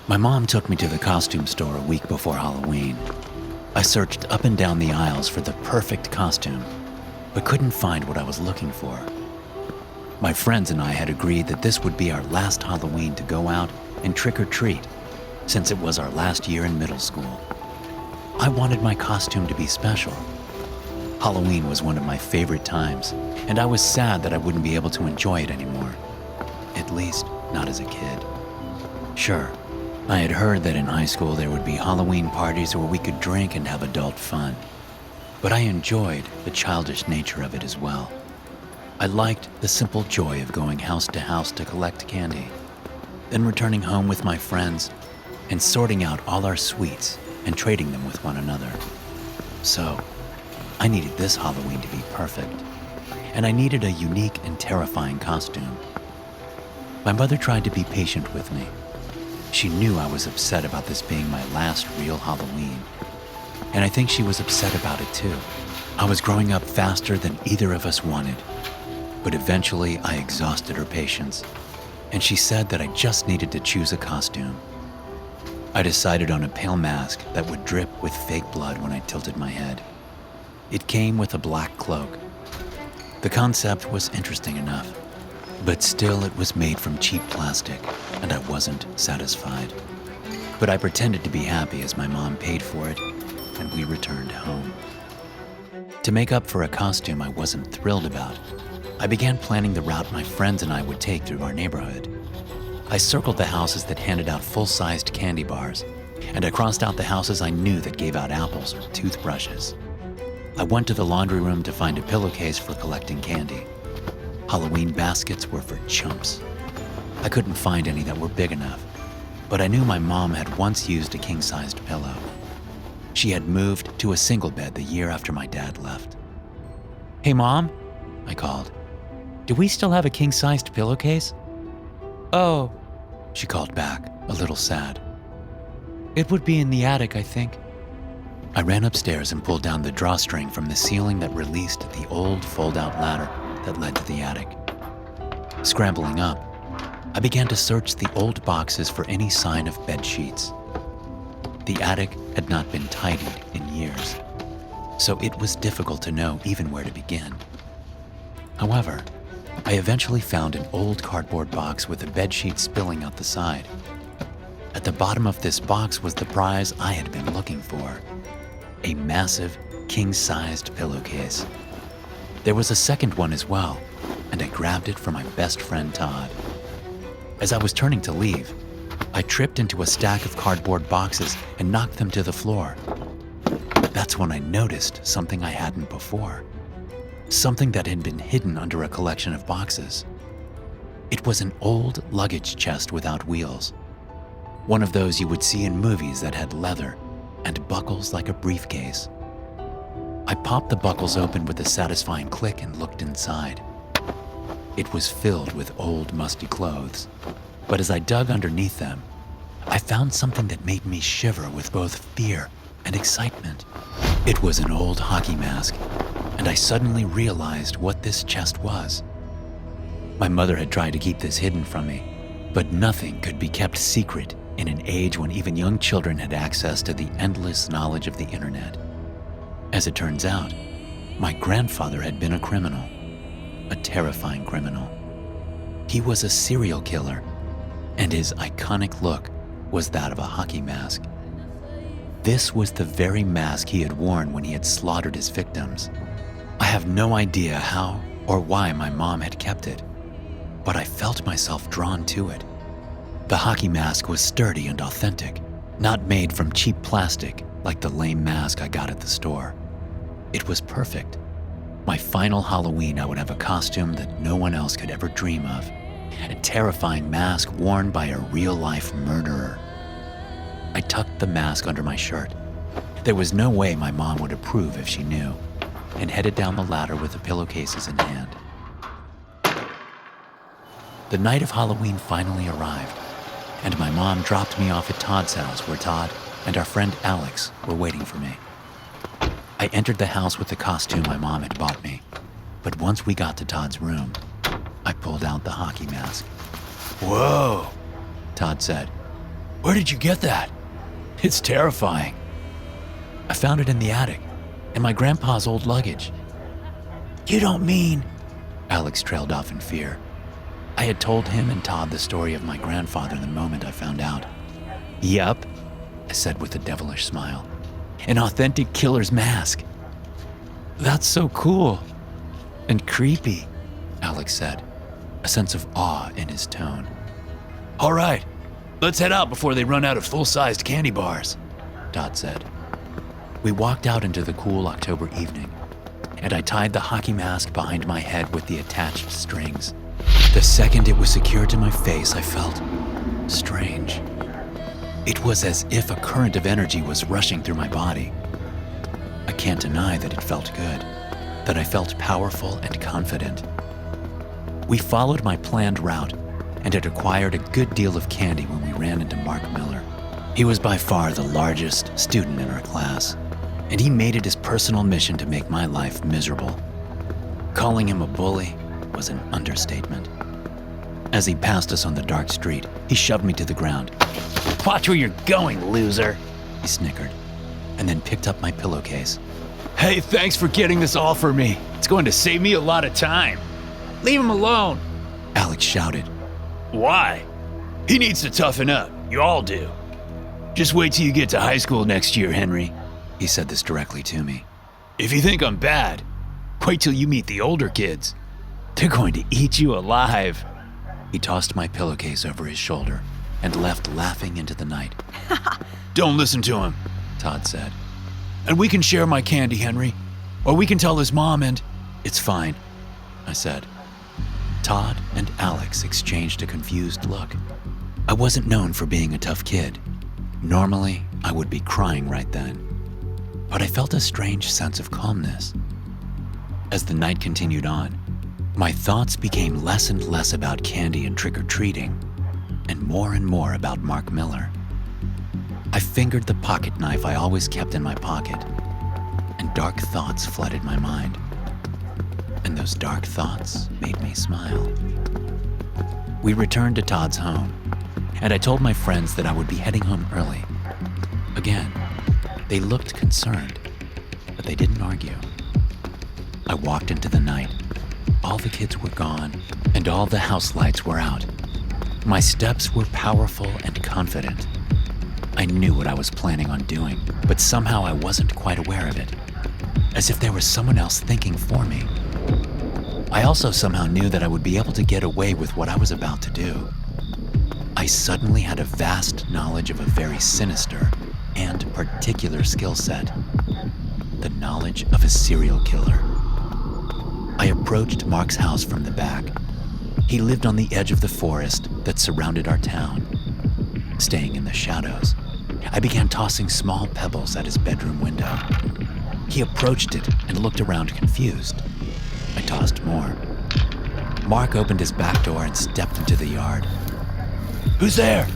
My mom took me to the costume store a week before Halloween. I searched up and down the aisles for the perfect costume, but couldn't find what I was looking for. My friends and I had agreed that this would be our last Halloween to go out and trick or treat, since it was our last year in middle school. I wanted my costume to be special. Halloween was one of my favorite times, and I was sad that I wouldn't be able to enjoy it anymore. At least, not as a kid. Sure, I had heard that in high school there would be Halloween parties where we could drink and have adult fun, but I enjoyed the childish nature of it as well. I liked the simple joy of going house to collect candy, then returning home with my friends and sorting out all our sweets and trading them with one another. So, I needed this Halloween to be perfect, and I needed a unique and terrifying costume. My mother tried to be patient with me. She knew I was upset about this being my last real Halloween, and I think she was upset about it too. I was growing up faster than either of us wanted, but eventually I exhausted her patience, and she said that I just needed to choose a costume. I decided on a pale mask that would drip with fake blood when I tilted my head. It came with a black cloak. The concept was interesting enough, but still it was made from cheap plastic, and I wasn't satisfied. But I pretended to be happy as my mom paid for it, and we returned home. To make up for a costume I wasn't thrilled about, I began planning the route my friends and I would take through our neighborhood. I circled the houses that handed out full-sized candy bars, and I crossed out the houses I knew that gave out apples or toothbrushes. I went to the laundry room to find a pillowcase for collecting candy. Halloween baskets were for chumps. I couldn't find any that were big enough, but I knew my mom had once used a king-sized pillow. She had moved to a single bed the year after my dad left. "Hey, Mom," I called. "Do we still have a king-sized pillowcase?" "Oh," she called back, a little sad. "It would be in the attic, I think." I ran upstairs and pulled down the drawstring from the ceiling that released the old fold-out ladder that led to the attic. Scrambling up, I began to search the old boxes for any sign of bed sheets. The attic had not been tidied in years, so it was difficult to know even where to begin. However, I eventually found an old cardboard box with a bedsheet spilling out the side. At the bottom of this box was the prize I had been looking for: a massive, king-sized pillowcase. There was a second one as well, and I grabbed it for my best friend Todd. As I was turning to leave, I tripped into a stack of cardboard boxes and knocked them to the floor. That's when I noticed something I hadn't before. Something that had been hidden under a collection of boxes. It was an old luggage chest without wheels. One of those you would see in movies that had leather and buckles like a briefcase. I popped the buckles open with a satisfying click and looked inside. It was filled with old, musty clothes, but as I dug underneath them, I found something that made me shiver with both fear and excitement. It was an old hockey mask, and I suddenly realized what this chest was. My mother had tried to keep this hidden from me, but nothing could be kept secret in an age when even young children had access to the endless knowledge of the internet. As it turns out, my grandfather had been a criminal, a terrifying criminal. He was a serial killer, and his iconic look was that of a hockey mask. This was the very mask he had worn when he had slaughtered his victims. I have no idea how or why my mom had kept it, but I felt myself drawn to it. The hockey mask was sturdy and authentic, not made from cheap plastic like the lame mask I got at the store. It was perfect. My final Halloween, I would have a costume that no one else could ever dream of. A terrifying mask worn by a real-life murderer. I tucked the mask under my shirt. There was no way my mom would approve if she knew, and headed down the ladder with the pillowcases in hand. The night of Halloween finally arrived, and my mom dropped me off at Todd's house, where Todd and our friend Alex were waiting for me. I entered the house with the costume my mom had bought me, but once we got to Todd's room, I pulled out the hockey mask. "Whoa," Todd said. Where did you get that? It's terrifying. I found it in the attic, in my grandpa's old luggage. You don't mean... Alex trailed off in fear. I had told him and Todd the story of my grandfather the moment I found out. Yup, I said with a devilish smile. An authentic killer's mask. That's so cool. And creepy, Alex said, a sense of awe in his tone. All right, let's head out before they run out of full-sized candy bars, Todd said. We walked out into the cool October evening, and I tied the hockey mask behind my head with the attached strings. The second it was secured to my face, I felt strange. It was as if a current of energy was rushing through my body. I can't deny that it felt good, that I felt powerful and confident. We followed my planned route and had acquired a good deal of candy when we ran into Mark Miller. He was by far the largest student in our class, and he made it his personal mission to make my life miserable. Calling him a bully was an understatement. As he passed us on the dark street, he shoved me to the ground. Watch where you're going, loser, he snickered, and then picked up my pillowcase. Hey, thanks for getting this all for me. It's going to save me a lot of time. Leave him alone, Alex shouted. Why? He needs to toughen up. You all do. Just wait till you get to high school next year, Henry. He said this directly to me. If you think I'm bad, wait till you meet the older kids. They're going to eat you alive. He tossed my pillowcase over his shoulder and left laughing into the night. Don't listen to him, Todd said. And we can share my candy, Henry. Or we can tell his mom and... It's fine, I said. Todd and Alex exchanged a confused look. I wasn't known for being a tough kid. Normally, I would be crying right then. But I felt a strange sense of calmness. As the night continued on, my thoughts became less and less about candy and trick-or-treating, and more about Mark Miller. I fingered the pocket knife I always kept in my pocket, and dark thoughts flooded my mind. And those dark thoughts made me smile. We returned to Todd's home, and I told my friends that I would be heading home early. Again, they looked concerned, but they didn't argue. I walked into the night. All the kids were gone, and all the house lights were out. My steps were powerful and confident. I knew what I was planning on doing, but somehow I wasn't quite aware of it, as if there was someone else thinking for me. I also somehow knew that I would be able to get away with what I was about to do. I suddenly had a vast knowledge of a very sinister and particular skill set, the knowledge of a serial killer. I approached Mark's house from the back. He lived on the edge of the forest that surrounded our town. Staying in the shadows, I began tossing small pebbles at his bedroom window. He approached it and looked around confused. I tossed more. Mark opened his back door and stepped into the yard. Who's there?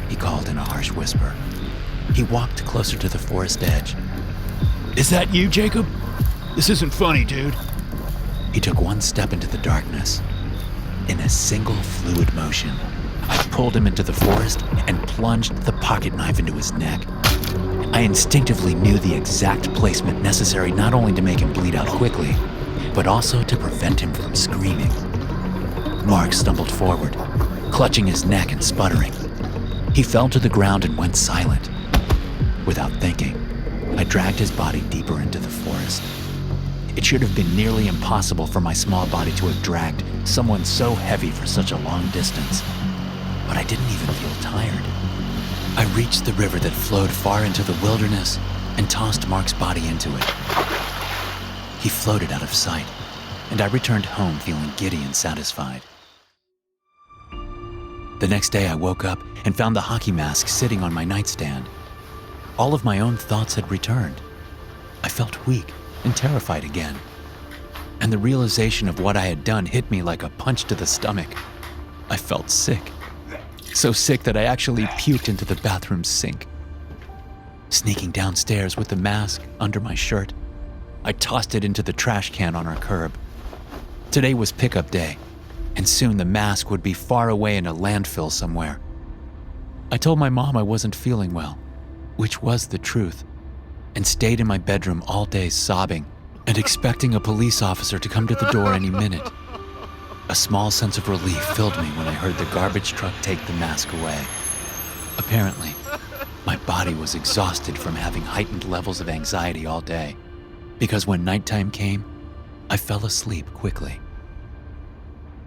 He called in a harsh whisper. He walked closer to the forest edge. Is that you, Jacob? This isn't funny, dude. He took one step into the darkness. In a single fluid motion, I pulled him into the forest and plunged the pocket knife into his neck. I instinctively knew the exact placement necessary not only to make him bleed out quickly, but also to prevent him from screaming. Mark stumbled forward, clutching his neck and sputtering. He fell to the ground and went silent. Without thinking, I dragged his body deeper into the forest. It should have been nearly impossible for my small body to have dragged someone so heavy for such a long distance, but I didn't even feel tired. I reached the river that flowed far into the wilderness and tossed Mark's body into it. He floated out of sight, and I returned home feeling giddy and satisfied. The next day I woke up and found the hockey mask sitting on my nightstand. All of my own thoughts had returned. I felt weak and terrified again, and the realization of what I had done hit me like a punch to the stomach. I felt sick, so sick that I actually puked into the bathroom sink. Sneaking downstairs with the mask under my shirt, I tossed it into the trash can on our curb. Today was pickup day, and soon the mask would be far away in a landfill somewhere. I told my mom I wasn't feeling well, which was the truth, and stayed in my bedroom all day sobbing and expecting a police officer to come to the door any minute. A small sense of relief filled me when I heard the garbage truck take the mask away. Apparently, my body was exhausted from having heightened levels of anxiety all day, because when nighttime came, I fell asleep quickly.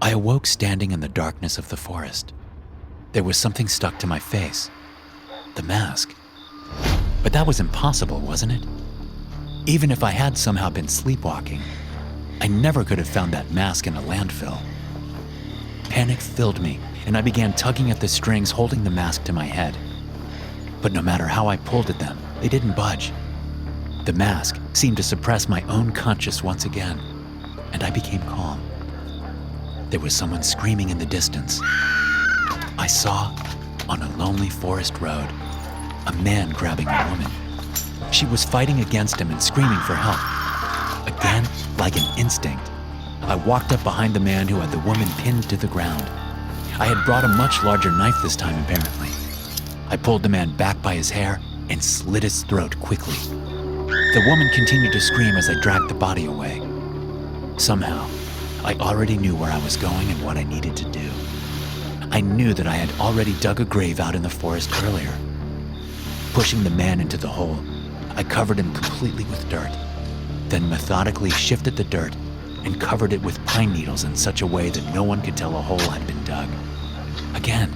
I awoke standing in the darkness of the forest. There was something stuck to my face, the mask. But that was impossible, wasn't it? Even if I had somehow been sleepwalking, I never could have found that mask in a landfill. Panic filled me, and I began tugging at the strings holding the mask to my head. But no matter how I pulled at them, they didn't budge. The mask seemed to suppress my own conscience once again, and I became calm. There was someone screaming in the distance. I saw, on a lonely forest road, a man grabbing a woman. She was fighting against him and screaming for help. Again, like an instinct, I walked up behind the man who had the woman pinned to the ground. I had brought a much larger knife this time, apparently. I pulled the man back by his hair and slit his throat quickly. The woman continued to scream as I dragged the body away. Somehow, I already knew where I was going and what I needed to do. I knew that I had already dug a grave out in the forest earlier. Pushing the man into the hole, I covered him completely with dirt, then methodically shifted the dirt and covered it with pine needles in such a way that no one could tell a hole had been dug. Again,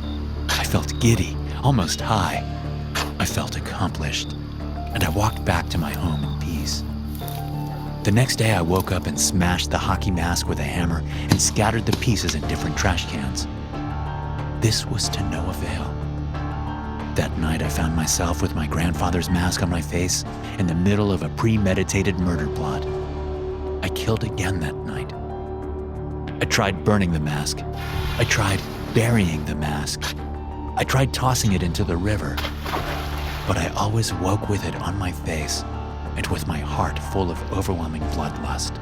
I felt giddy, almost high. I felt accomplished, and I walked back to my home in peace. The next day I woke up and smashed the hockey mask with a hammer and scattered the pieces in different trash cans. This was to no avail. That night I found myself with my grandfather's mask on my face in the middle of a premeditated murder plot. I killed again that night. I tried burning the mask. I tried burying the mask. I tried tossing it into the river. But I always woke with it on my face and with my heart full of overwhelming bloodlust.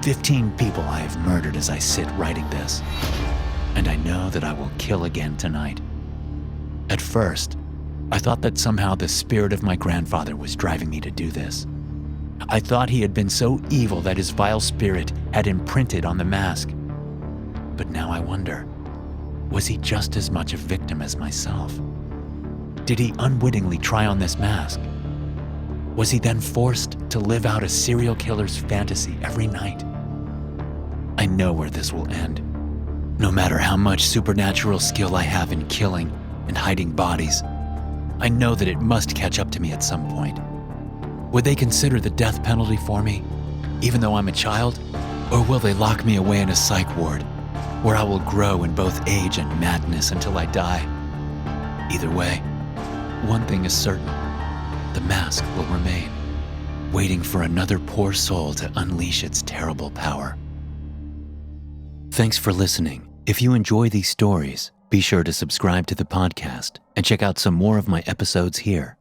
15 people I have murdered as I sit writing this, and I know that I will kill again tonight. At first, I thought that somehow the spirit of my grandfather was driving me to do this. I thought he had been so evil that his vile spirit had imprinted on the mask. But now I wonder, was he just as much a victim as myself? Did he unwittingly try on this mask? Was he then forced to live out a serial killer's fantasy every night? I know where this will end. No matter how much supernatural skill I have in killing and hiding bodies, I know that it must catch up to me at some point. Would they consider the death penalty for me, even though I'm a child? Or will they lock me away in a psych ward, where I will grow in both age and madness until I die? Either way, one thing is certain: the mask will remain, waiting for another poor soul to unleash its terrible power. Thanks for listening. If you enjoy these stories, be sure to subscribe to the podcast and check out some more of my episodes here.